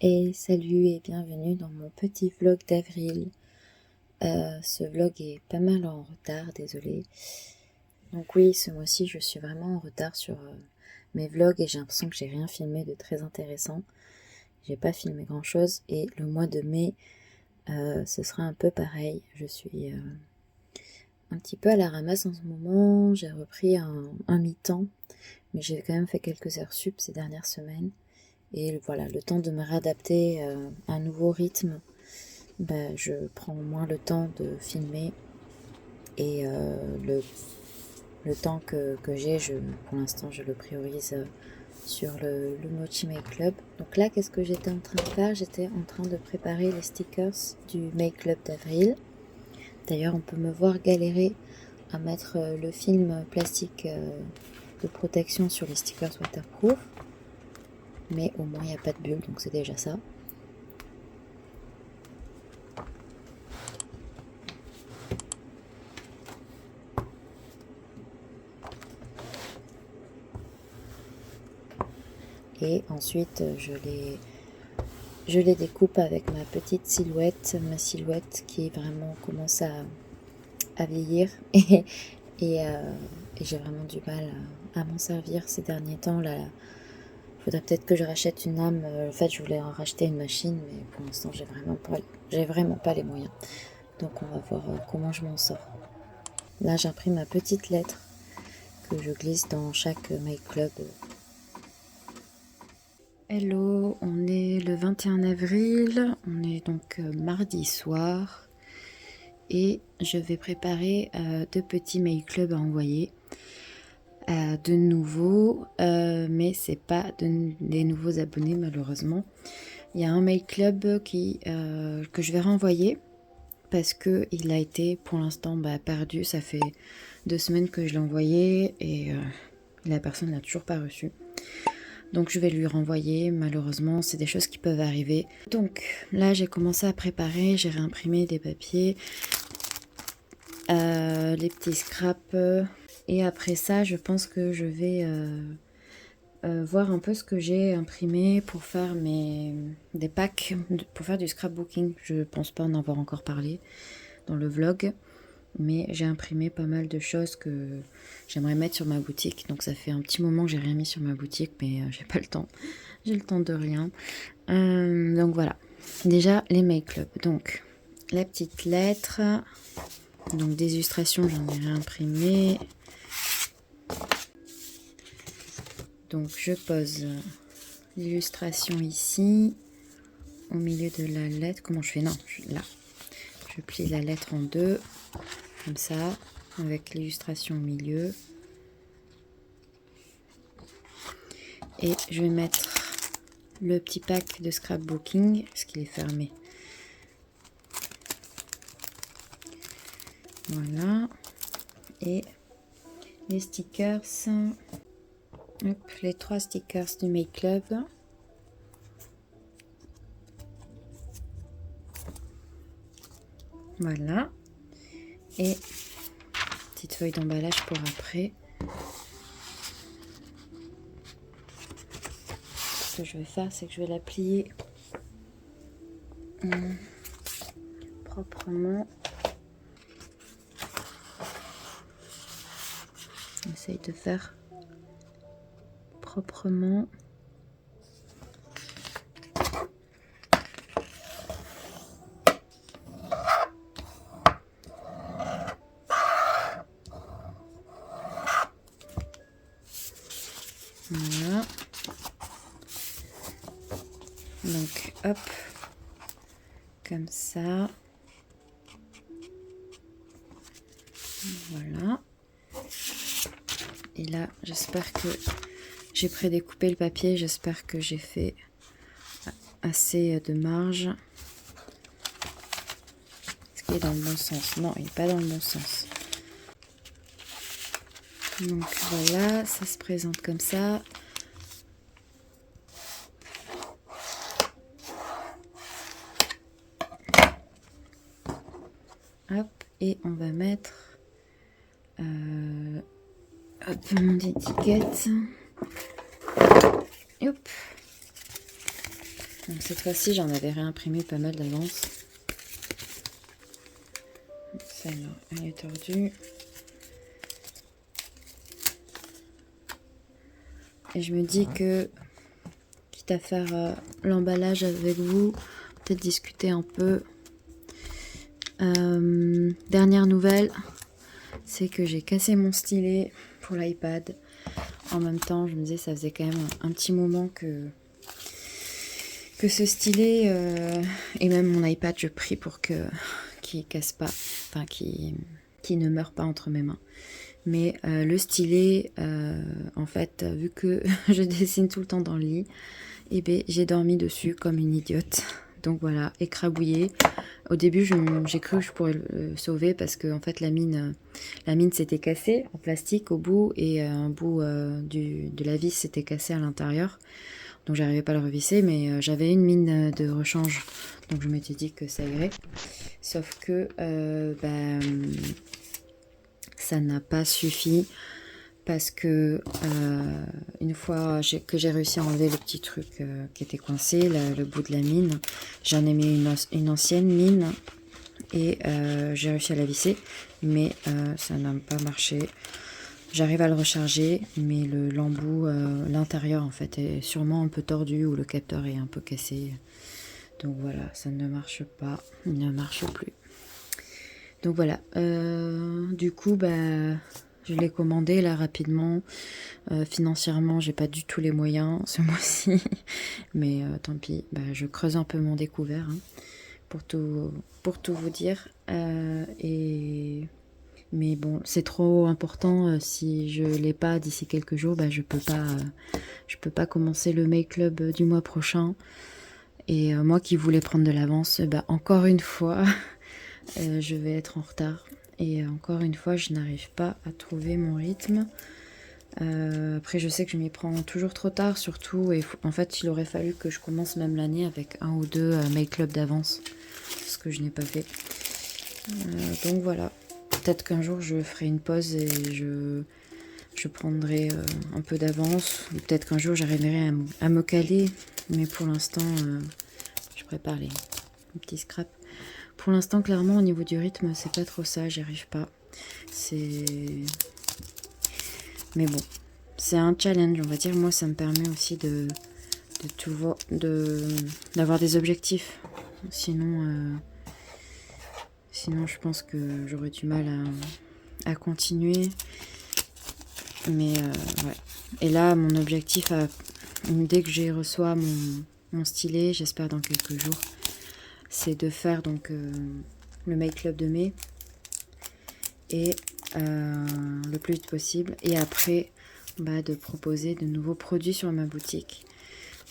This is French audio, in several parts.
Et salut et bienvenue dans mon petit vlog d'avril. Ce vlog est pas mal en retard, désolée. Donc oui, ce mois-ci je suis vraiment en retard sur mes vlogs et j'ai l'impression que j'ai rien filmé de très intéressant. J'ai pas filmé grand chose et le mois de mai ce sera un peu pareil. Je suis un petit peu à la ramasse en ce moment. J'ai repris un mi-temps, mais j'ai quand même fait quelques heures sup ces dernières semaines. Et voilà, le temps de me réadapter à un nouveau rythme, je prends moins le temps de filmer. Et le temps que j'ai, pour l'instant, je le priorise sur le Mochi Make Club. Donc là, qu'est-ce que j'étais en train de faire? J'étais en train de préparer les stickers du Make Club d'avril. D'ailleurs, on peut me voir galérer à mettre le film plastique de protection sur les stickers waterproof. Mais au moins il n'y a pas de bulle, donc c'est déjà ça. Et ensuite je les découpe avec ma petite silhouette, ma silhouette qui vraiment commence à vieillir et j'ai vraiment du mal à m'en servir ces derniers temps. Là, il faudrait peut-être que je rachète une lame. En fait, je voulais en racheter une machine, mais pour l'instant, j'ai vraiment pas les moyens. Donc, on va voir comment je m'en sors. Là, j'imprime ma petite lettre que je glisse dans chaque Make Club. Hello, on est le 21 avril, on est donc mardi soir et je vais préparer 2 petits Make Club à envoyer. De nouveau, mais c'est pas des nouveaux abonnés malheureusement. Il y a un Make Club que je vais renvoyer parce que il a été pour l'instant perdu. Ça fait 2 semaines que je l'ai envoyé et la personne n'a toujours pas reçu. Donc je vais lui renvoyer, malheureusement, c'est des choses qui peuvent arriver. Donc là j'ai commencé à préparer, j'ai réimprimé des papiers, les petits scraps. Et après ça, je pense que je vais voir un peu ce que j'ai imprimé pour faire des packs, pour faire du scrapbooking. Je pense pas en avoir encore parlé dans le vlog. Mais j'ai imprimé pas mal de choses que j'aimerais mettre sur ma boutique. Donc ça fait un petit moment que j'ai rien mis sur ma boutique, mais j'ai pas le temps. J'ai le temps de rien. Donc voilà. Déjà les Make Club. Donc la petite lettre. Donc des illustrations, j'en ai réimprimé. Donc je pose l'illustration ici, au milieu de la lettre. Comment je fais? Non, là. Je plie la lettre en deux. Comme ça, avec l'illustration au milieu. Et je vais mettre le petit pack de scrapbooking, parce qu'il est fermé. Voilà. Et les stickers. Hop, les 3 stickers du Make Club. Voilà. Et petite feuille d'emballage pour après. Ce que je vais faire, c'est que je vais la plier proprement. J'essaye de faire proprement. Voilà. Donc hop, comme ça. Voilà. Et là, j'espère que j'ai prédécoupé le papier. J'espère que j'ai fait assez de marge. Est-ce qu'il est dans le bon sens? Non, il n'est pas dans le bon sens. Donc voilà, ça se présente comme ça. Hop, et on va mettre hop, mon étiquette. Hop. Donc cette fois-ci, j'en avais réimprimé pas mal d'avance. Celle-là, elle est tordue. Et je me dis que, quitte à faire l'emballage avec vous, peut-être discuter un peu. Dernière nouvelle, c'est que j'ai cassé mon stylet pour l'iPad. En même temps, je me disais, ça faisait quand même un petit moment que ce stylet et même mon iPad, je prie pour qu'il casse pas, enfin qu'il ne meure pas entre mes mains. Mais le stylet, en fait, vu que je dessine tout le temps dans le lit, et ben, j'ai dormi dessus comme une idiote. Donc voilà, écrabouillé. Au début, j'ai cru que je pourrais le sauver parce que en fait, la mine s'était cassée en plastique au bout et un bout de la vis s'était cassé à l'intérieur. Donc j'arrivais pas à le revisser, mais j'avais une mine de rechange. Donc je m'étais dit que ça irait. Sauf que ça n'a pas suffi parce que une fois que j'ai réussi à enlever le petit truc qui était coincé, le bout de la mine, j'en ai mis une ancienne mine et j'ai réussi à la visser, mais ça n'a pas marché. J'arrive à le recharger, mais l'embout, l'intérieur en fait est sûrement un peu tordu ou le capteur est un peu cassé. Donc voilà, ça ne marche pas, il ne marche plus. Donc voilà, du coup, je l'ai commandé là rapidement. Financièrement, j'ai pas du tout les moyens ce mois-ci, mais tant pis, je creuse un peu mon découvert hein, pour tout vous dire. Mais bon, c'est trop important. Si je l'ai pas d'ici quelques jours, je peux pas commencer le Make Club du mois prochain. Et moi qui voulais prendre de l'avance, encore une fois, je vais être en retard. Et encore une fois, je n'arrive pas à trouver mon rythme. Après, je sais que je m'y prends toujours trop tard, surtout. Et en fait, il aurait fallu que je commence même l'année avec 1 ou 2 Make Club d'avance, ce que je n'ai pas fait. Donc voilà. Peut-être qu'un jour je ferai une pause et je prendrai un peu d'avance. Ou peut-être qu'un jour j'arriverai à me caler. Mais pour l'instant, je prépare les petits scraps. Pour l'instant, clairement, au niveau du rythme, c'est pas trop ça. J'y arrive pas. Mais bon, c'est un challenge, on va dire. Moi, ça me permet aussi d'avoir des objectifs. Sinon, je pense que j'aurais du mal à continuer. Mais ouais. Et là, mon objectif, dès que j'ai reçois mon stylet, j'espère dans quelques jours, c'est de faire donc le Make Club de mai. Et le plus vite possible. Et après, de proposer de nouveaux produits sur ma boutique.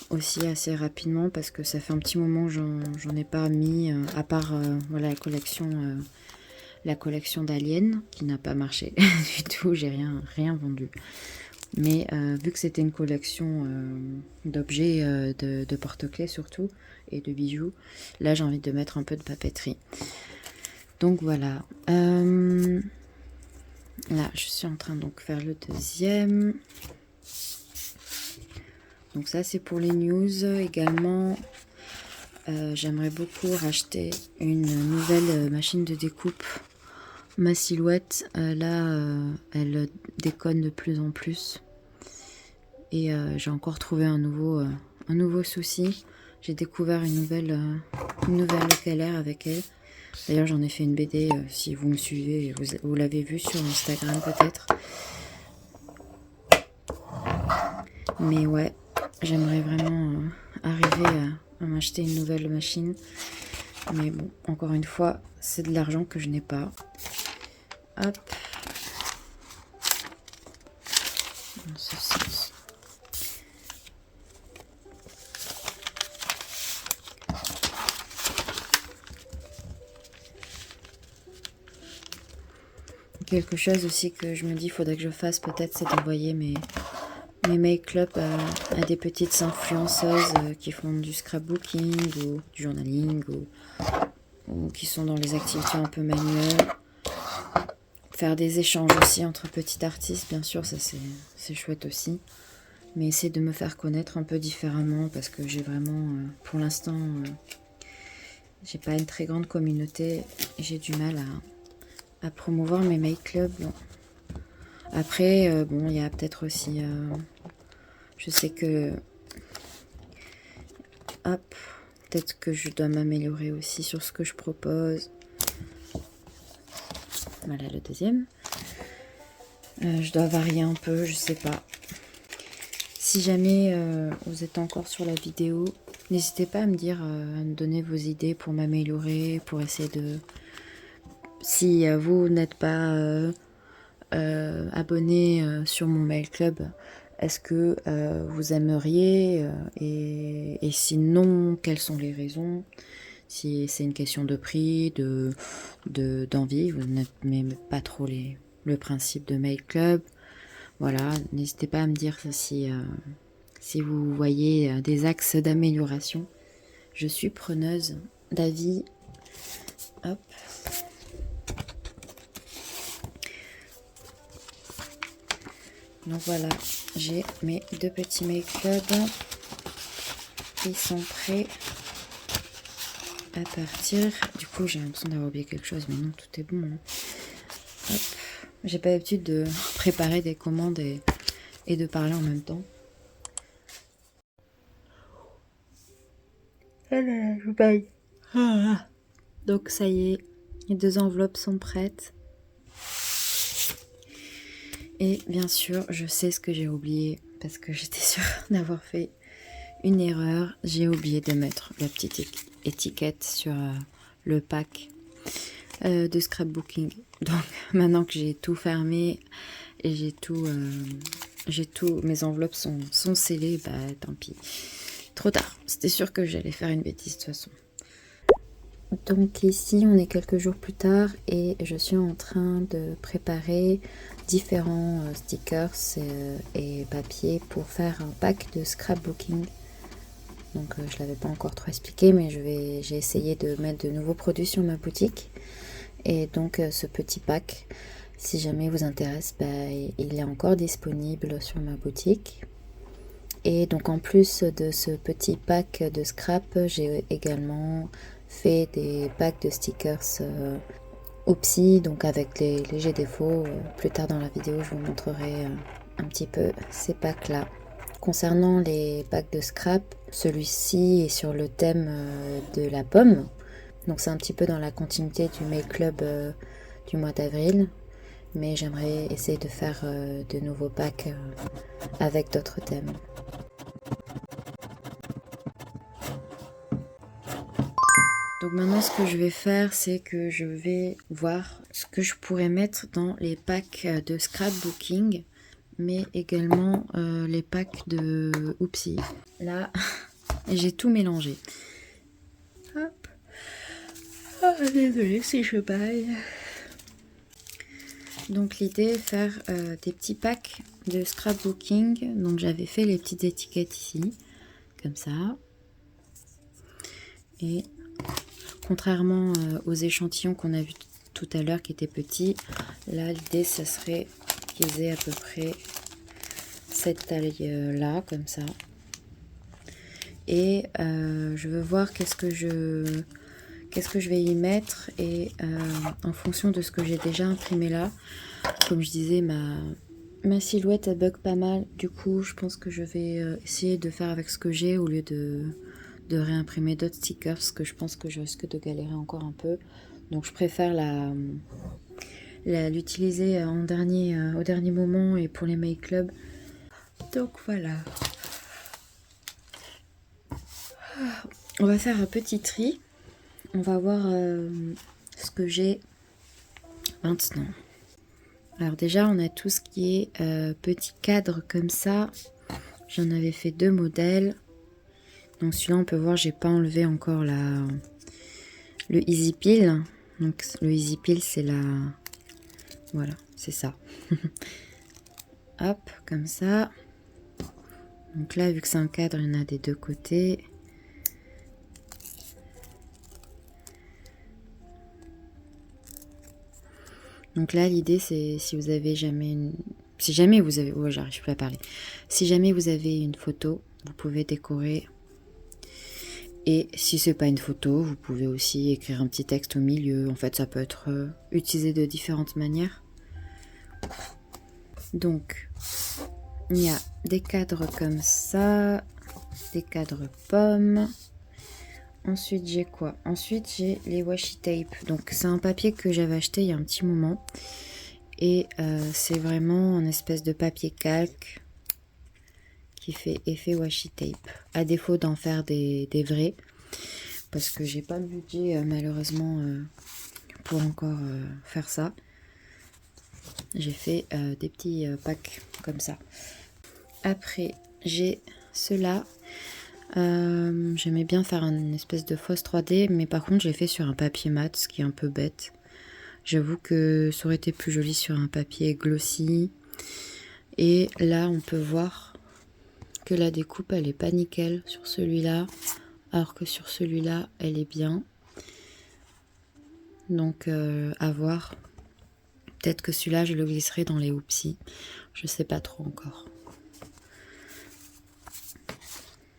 Aussi assez rapidement parce que ça fait un petit moment que j'en ai pas mis à part voilà, la collection d'Alien qui n'a pas marché du tout, j'ai rien vendu, mais vu que c'était une collection d'objets de porte-clés surtout et de bijoux, là j'ai envie de mettre un peu de papeterie. Donc voilà, là je suis en train donc faire le deuxième. Donc ça c'est pour les news. Également j'aimerais beaucoup racheter une nouvelle machine de découpe. Ma silhouette elle déconne de plus en plus. Et j'ai encore trouvé un nouveau souci. J'ai découvert une nouvelle galère avec elle. D'ailleurs j'en ai fait une BD, si vous me suivez, vous l'avez vu sur Instagram peut-être. Mais ouais, j'aimerais vraiment arriver à m'acheter une nouvelle machine. Mais bon, encore une fois, c'est de l'argent que je n'ai pas. Hop. Dans ce sens. Quelque chose aussi que je me dis, il faudrait que je fasse peut-être, c'est d'envoyer mes make-up à des petites influenceuses qui font du scrapbooking ou du journaling ou qui sont dans les activités un peu manuelles. Faire des échanges aussi entre petits artistes, bien sûr, ça c'est chouette aussi. mais essayer de me faire connaître un peu différemment parce que j'ai vraiment, pour l'instant, j'ai pas une très grande communauté. J'ai du mal à promouvoir mes make clubs. Après, bon, il y a peut-être aussi, je sais que, hop, peut-être que je dois m'améliorer aussi sur ce que je propose. Voilà le deuxième. Je dois varier un peu, je sais pas. Si jamais vous êtes encore sur la vidéo, n'hésitez pas à me dire, à me donner vos idées pour m'améliorer, pour essayer de... Si vous n'êtes pas abonné sur mon mail club, est-ce que vous aimeriez et sinon, quelles sont les raisons? Si c'est une question de prix, d'envie, vous n'aimez pas trop le principe de mail club. Voilà, n'hésitez pas à me dire si vous voyez des axes d'amélioration. Je suis preneuse d'avis. Hop. Donc voilà, j'ai mes deux petits mail clubs qui sont prêts à partir. Du coup, j'ai l'impression d'avoir oublié quelque chose, mais non, tout est bon. Hein. Hop. J'ai pas l'habitude de préparer des commandes et de parler en même temps. Je baille. Donc ça y est, les deux enveloppes sont prêtes. Et bien sûr, je sais ce que j'ai oublié parce que j'étais sûre d'avoir fait une erreur. J'ai oublié de mettre la petite étiquette sur le pack de scrapbooking. Donc maintenant que j'ai tout fermé et j'ai tout, mes enveloppes sont scellées, bah tant pis. Trop tard. C'était sûr que j'allais faire une bêtise de toute façon. Donc ici on est quelques jours plus tard et je suis en train de préparer différents stickers et papiers pour faire un pack de scrapbooking. Donc je l'avais pas encore trop expliqué, mais j'ai essayé de mettre de nouveaux produits sur ma boutique. Et donc ce petit pack, si jamais vous intéresse, bah, il est encore disponible sur ma boutique. Et donc en plus de ce petit pack de scrap, j'ai également fait des packs de stickers Oopsie, donc avec les légers défauts. Plus tard dans la vidéo, je vous montrerai un petit peu ces packs là. Concernant les packs de scrap, celui-ci est sur le thème de la pomme. Donc c'est un petit peu dans la continuité du Make Club du mois d'avril. Mais j'aimerais essayer de faire de nouveaux packs avec d'autres thèmes. Donc maintenant ce que je vais faire, c'est que je vais voir ce que je pourrais mettre dans les packs de scrapbooking, mais également les packs de Oopsie. Là, j'ai tout mélangé. Hop. Oh, désolée si je baille. Donc l'idée est de faire des petits packs de scrapbooking. Donc j'avais fait les petites étiquettes ici, comme ça. Et contrairement aux échantillons qu'on a vus tout à l'heure qui étaient petits, là l'idée ça serait qu'ils aient à peu près cette taille là, comme ça. Et je veux voir qu'est-ce que je vais y mettre, et en fonction de ce que j'ai déjà imprimé là, comme je disais, ma silhouette elle bug pas mal, du coup je pense que je vais essayer de faire avec ce que j'ai au lieu de réimprimer d'autres stickers, parce que je pense que je risque de galérer encore un peu. Donc je préfère l'utiliser au dernier moment et pour les make club. Donc voilà. On va faire un petit tri. On va voir ce que j'ai maintenant. Alors déjà on a tout ce qui est petit cadre comme ça. J'en avais fait 2 modèles. Donc celui-là on peut voir, j'ai pas enlevé encore le Easy Peel. Donc le Easy Peel c'est voilà, c'est ça. Hop, comme ça. Donc là vu que c'est un cadre, il y en a des deux côtés. Donc là l'idée c'est, si vous avez jamais si jamais vous avez... Ouais, j'arrive plus à parler. Si jamais vous avez une photo, vous pouvez décorer. Et si c'est pas une photo, vous pouvez aussi écrire un petit texte au milieu. En fait, ça peut être utilisé de différentes manières. Donc, il y a des cadres comme ça, des cadres pommes. Ensuite, j'ai quoi? Ensuite, j'ai les washi tape. Donc, c'est un papier que j'avais acheté il y a un petit moment. Et c'est vraiment un espèce de papier calque qui fait effet washi tape. À défaut d'en faire des vrais. Parce que j'ai pas le budget, malheureusement, pour encore faire ça. J'ai fait des petits packs comme ça. Après, j'ai ceux-là. J'aimais bien faire une espèce de fausse 3D, mais par contre, je l'ai fait sur un papier mat, ce qui est un peu bête. J'avoue que ça aurait été plus joli sur un papier glossy. Et là, on peut voir que la découpe, elle est pas nickel sur celui-là, alors que sur celui-là, elle est bien. Donc, à voir. Peut-être que celui-là, je le glisserai dans les Oopsie. Je sais pas trop encore.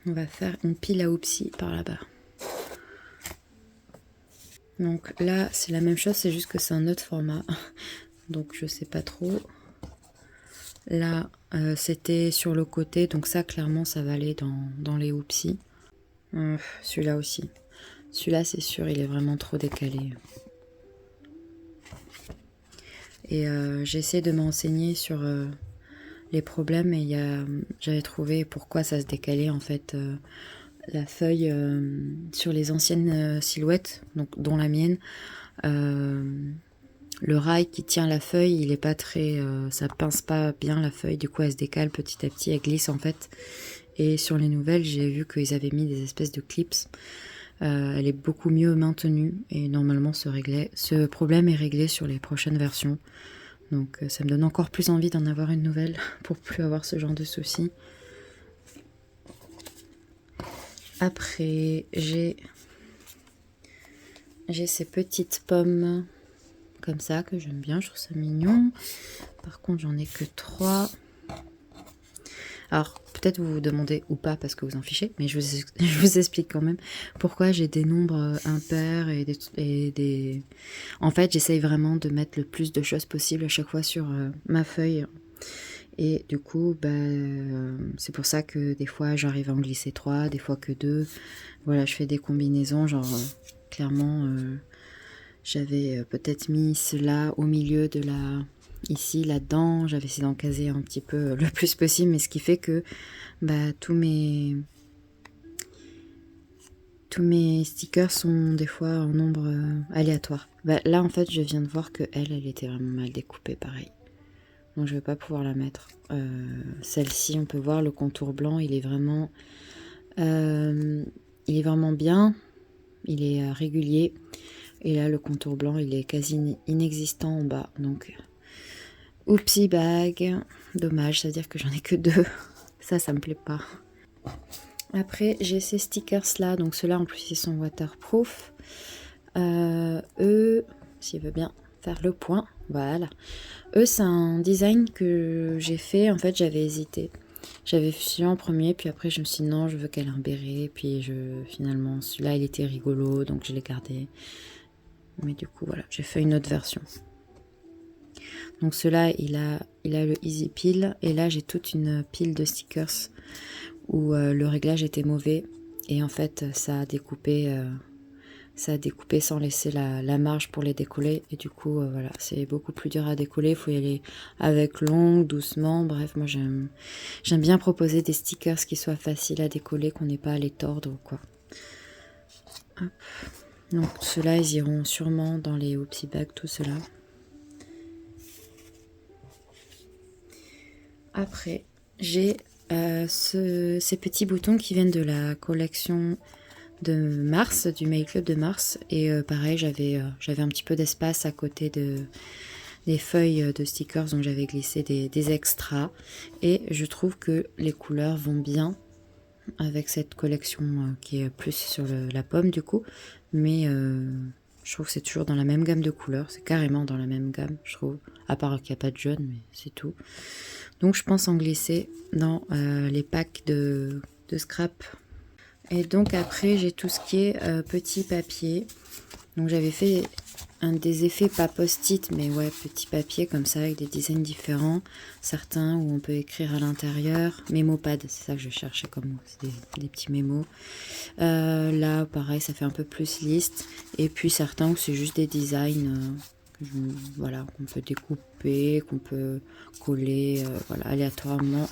On va faire une pile à Oopsie par là-bas. Donc là, c'est la même chose, c'est juste que c'est un autre format. Donc je sais pas trop. Là, c'était sur le côté, donc ça, clairement, ça va aller dans les Oopsie. Celui-là aussi. Celui-là, c'est sûr, il est vraiment trop décalé. Et j'essaie de m'enseigner sur les problèmes et j'avais trouvé pourquoi ça se décalait en fait. La feuille sur les anciennes silhouettes, donc dont la mienne, le rail qui tient la feuille, il est pas très, ça pince pas bien la feuille, du coup elle se décale petit à petit, elle glisse en fait. Et sur les nouvelles, j'ai vu qu'ils avaient mis des espèces de clips. Elle est beaucoup mieux maintenue et normalement ce problème est réglé sur les prochaines versions. Donc ça me donne encore plus envie d'en avoir une nouvelle pour plus avoir ce genre de soucis. Après, j'ai ces petites pommes comme ça que j'aime bien, je trouve ça mignon. Par contre, j'en ai que 3. Alors, peut-être vous vous demandez ou pas parce que vous en fichez, mais je vous explique quand même pourquoi j'ai des nombres impairs et des... En fait, j'essaye vraiment de mettre le plus de choses possible à chaque fois sur ma feuille. Et du coup, c'est pour ça que des fois, j'arrive à en glisser 3, des fois que 2. Voilà, je fais des combinaisons, genre, clairement, j'avais peut-être mis cela au milieu de la... Ici, là-dedans, j'avais essayé d'en caser un petit peu le plus possible, mais ce qui fait que tous mes stickers sont des fois en nombre aléatoire. Là, en fait, je viens de voir que elle était vraiment mal découpée, pareil. Donc, je vais pas pouvoir la mettre. Celle-ci, on peut voir le contour blanc, il est vraiment bien. Il est régulier. Et là, le contour blanc, il est quasi inexistant en bas. Donc... Oopsie bag, dommage, c'est-à-dire que j'en ai que 2. Ça me plaît pas. Après, j'ai ces stickers là, donc ceux-là en plus ils sont waterproof. Eux, s'il veut bien faire le point, voilà. Eux, c'est un design que j'ai fait, en fait j'avais hésité. J'avais fait celui-là en premier, puis après je me suis dit non, je veux qu'elle ait un béret, puis finalement celui-là il était rigolo, donc je l'ai gardé. Mais du coup voilà, j'ai fait une autre version. Donc ceux-là, il a le Easy Peel. Et là, j'ai toute une pile de stickers où le réglage était mauvais. Et en fait, ça a découpé sans laisser la marge pour les décoller. Et du coup, voilà, c'est beaucoup plus dur à décoller. Il faut y aller avec l'ongle, doucement. Bref, moi, j'aime bien proposer des stickers qui soient faciles à décoller, qu'on n'ait pas à les tordre ou quoi. Hop. Donc ceux-là, ils iront sûrement dans les Oopsie bags, tout cela. Après, j'ai ces petits boutons qui viennent de la collection de mars, du Make Club de mars. Et pareil, j'avais un petit peu d'espace à côté des feuilles de stickers, donc j'avais glissé des extras. Et je trouve que les couleurs vont bien avec cette collection qui est plus sur la pomme du coup. Mais Je trouve que c'est toujours dans la même gamme de couleurs. C'est carrément dans la même gamme, je trouve. À part qu'il n'y a pas de jaune, mais c'est tout. Donc je pense en glisser dans les packs de scrap. Et donc après, j'ai tout ce qui est petit papier. Donc j'avais fait des effets pas post-it, mais ouais, petit papier comme ça, avec des designs différents. Certains où on peut écrire à l'intérieur. Mémopad, c'est ça que je cherchais comme mot. C'est des petits mémos. Là, pareil, ça fait un peu plus liste. Et puis certains où c'est juste des designs, voilà, qu'on peut découper, qu'on peut coller, voilà, aléatoirement.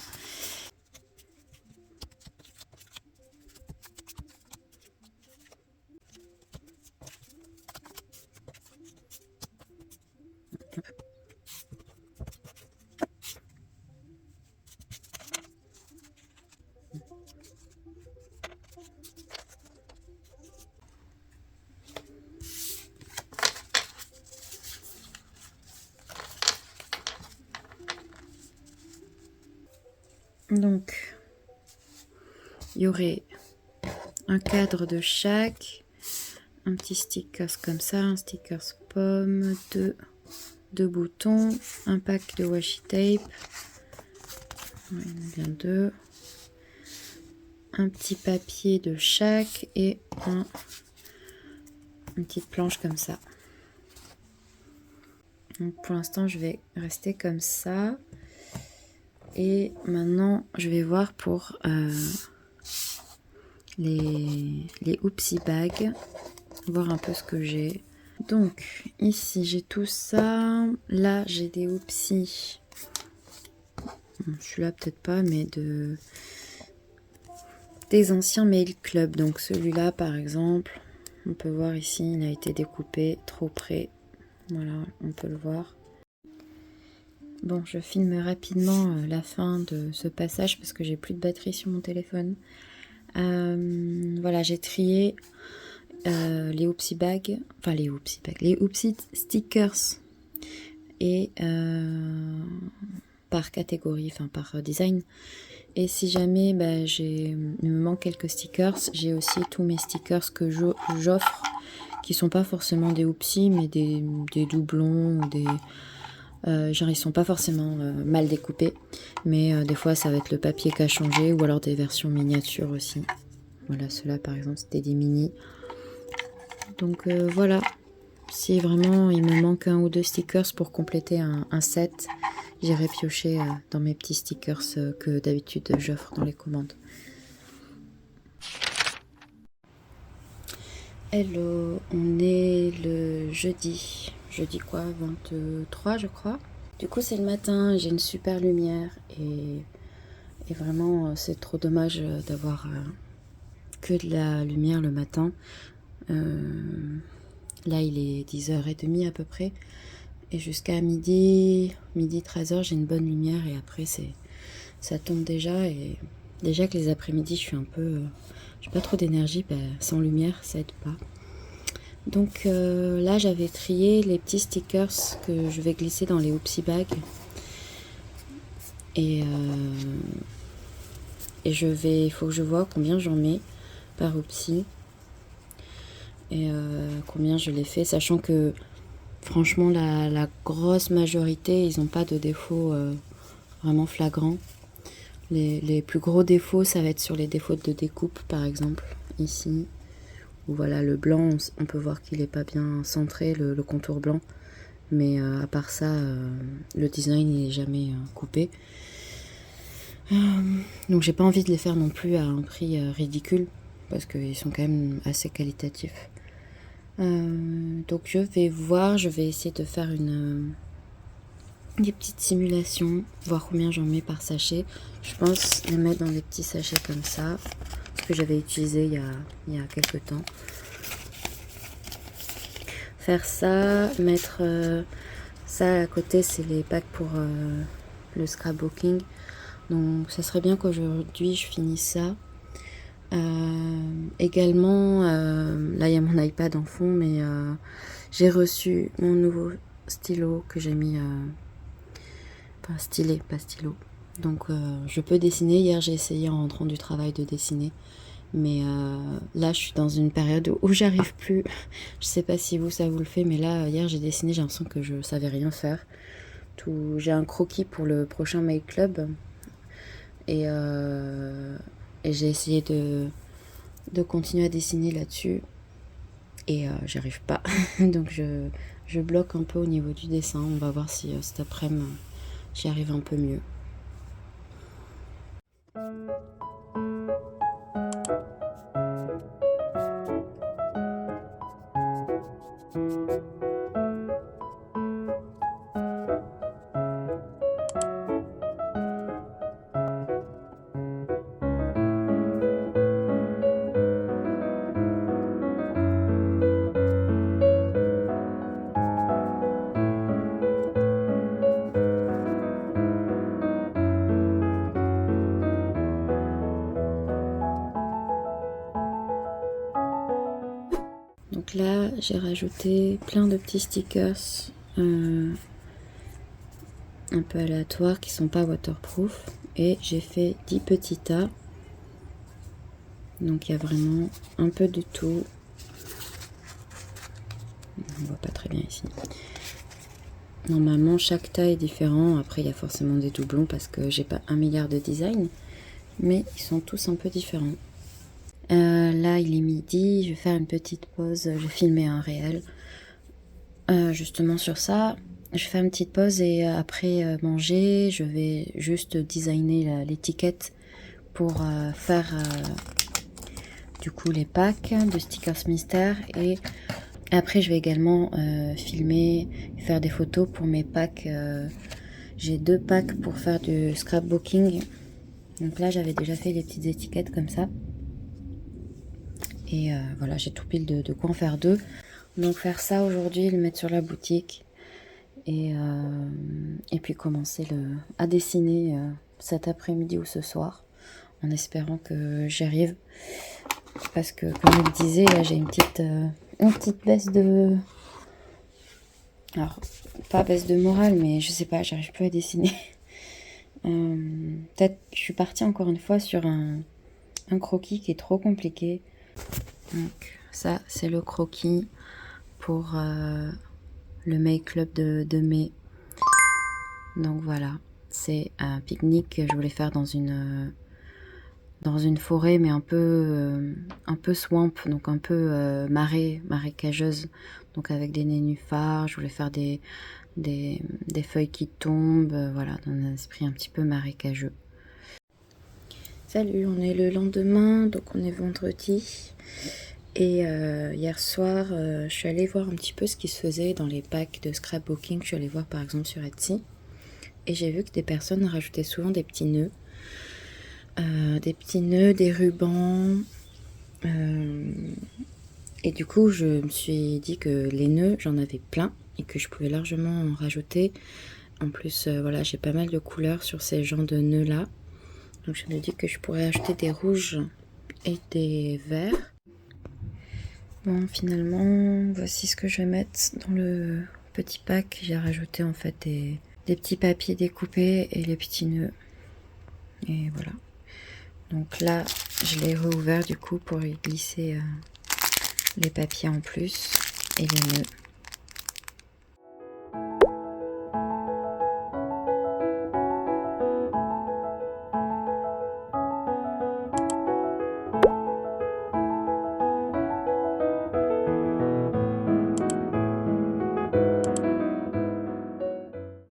Donc, il y aurait un cadre de chaque, un petit stickers comme ça, un stickers pomme, deux boutons, un pack de washi tape, il y en a bien deux, un petit papier de chaque et une petite planche comme ça. Donc pour l'instant je vais rester comme ça et maintenant je vais voir pour les Oopsie bags, voir un peu ce que j'ai. Donc ici j'ai tout ça, là j'ai des Oopsie, celui-là peut-être pas, mais des anciens mail club. Donc celui-là par exemple, on peut voir ici, il a été découpé trop près, voilà, on peut le voir. Bon, je filme rapidement la fin de ce passage parce que j'ai plus de batterie sur mon téléphone. Voilà, j'ai trié les Oopsie bags, enfin les Oopsie stickers et par catégorie, enfin par design. Et si jamais il me manque quelques stickers, j'ai aussi tous mes stickers que j'offre, qui sont pas forcément des Oopsie, mais des doublons ou des... genre ils sont pas forcément mal découpés, mais des fois ça va être le papier qui a changé, ou alors des versions miniatures aussi. Voilà, ceux-là par exemple c'était des mini. Donc voilà, si vraiment il me manque un ou deux stickers pour compléter un set, j'irai piocher dans mes petits stickers que d'habitude j'offre dans les commandes. Hello, on est le jeudi quoi, 23 je crois. Du coup c'est le matin, j'ai une super lumière et vraiment c'est trop dommage d'avoir que de la lumière le matin. Là il est 10h30 à peu près et jusqu'à midi 13h j'ai une bonne lumière et après ça tombe déjà, et déjà que les après-midi je suis un peu... j'ai pas trop d'énergie, sans lumière ça aide pas. Donc là j'avais trié les petits stickers que je vais glisser dans les Oopsie bags. Et il faut que je vois combien j'en mets par Oopsie. Et combien je les fais, sachant que franchement la grosse majorité ils n'ont pas de défauts vraiment flagrants. Les plus gros défauts ça va être sur les défauts de découpe par exemple ici, où voilà le blanc on peut voir qu'il n'est pas bien centré, le contour blanc, mais à part ça le design il n'est jamais coupé. Donc j'ai pas envie de les faire non plus à un prix ridicule parce qu'ils sont quand même assez qualitatifs. Donc je vais essayer de faire des petites simulations, voir combien j'en mets par sachet. Je pense les mettre dans des petits sachets comme ça, ce que j'avais utilisé il y a quelques temps. Faire ça, mettre ça à côté, c'est les packs pour le scrapbooking. Donc ça serait bien qu'aujourd'hui je finisse ça. Également, là il y a mon iPad en fond, mais j'ai reçu mon nouveau stylo que j'ai mis... enfin stylet, pas stylo. Donc je peux dessiner. Hier j'ai essayé en rentrant du travail de dessiner. Mais là, je suis dans une période où j'arrive plus. Je sais pas si vous, ça vous le fait, mais là, hier, j'ai dessiné, j'ai l'impression que je savais rien faire. J'ai un croquis pour le prochain Make Club. Et, j'ai essayé de continuer à dessiner là-dessus. Et j'arrive pas. Donc je bloque un peu au niveau du dessin. On va voir si cet après-midi, j'y arrive un peu mieux. Donc là, j'ai rajouté plein de petits stickers un peu aléatoires qui sont pas waterproof. Et j'ai fait 10 petits tas. Donc il y a vraiment un peu de tout. On voit pas très bien ici. Normalement, chaque tas est différent. Après, il y a forcément des doublons parce que j'ai pas 1 milliard de designs. Mais ils sont tous un peu différents. Là, il est midi. Je vais faire une petite pause. Je vais filmer un réel. Justement sur ça. Je fais une petite pause et après manger, je vais juste designer l'étiquette pour faire du coup les packs de stickers mystères. Et après, je vais également filmer, faire des photos pour mes packs. J'ai 2 packs pour faire du scrapbooking. Donc là, j'avais déjà fait des petites étiquettes comme ça. Et voilà, j'ai tout pile de quoi en faire 2. Donc faire ça aujourd'hui, le mettre sur la boutique. Et puis commencer à dessiner cet après-midi ou ce soir. En espérant que j'y arrive. Parce que, comme je le disais, là, j'ai une petite baisse de... Alors, pas baisse de morale, mais je sais pas, j'arrive plus à dessiner. Peut-être que je suis partie encore une fois sur un croquis qui est trop compliqué. Donc, ça, c'est le croquis pour le Make Club de mai. Donc voilà, c'est un pique-nique que je voulais faire dans une forêt, mais un peu swamp, donc un peu marécageuse, donc avec des nénuphars. Je voulais faire des feuilles qui tombent, voilà, dans un esprit un petit peu marécageux. Salut, on est le lendemain, donc on est vendredi. Et hier soir, je suis allée voir un petit peu ce qui se faisait dans les packs de scrapbooking. Je suis allée voir par exemple sur Etsy. Et j'ai vu que des personnes rajoutaient souvent des petits nœuds. Des rubans. Et du coup, je me suis dit que les nœuds, j'en avais plein et que je pouvais largement en rajouter. En plus, voilà, j'ai pas mal de couleurs sur ces genres de nœuds-là. Donc je me dis que je pourrais acheter des rouges et des verts. Bon, finalement, voici ce que je vais mettre dans le petit pack. J'ai rajouté en fait des petits papiers découpés et les petits nœuds. Et voilà. Donc là, je l'ai rouvert du coup pour y glisser les papiers en plus et les nœuds.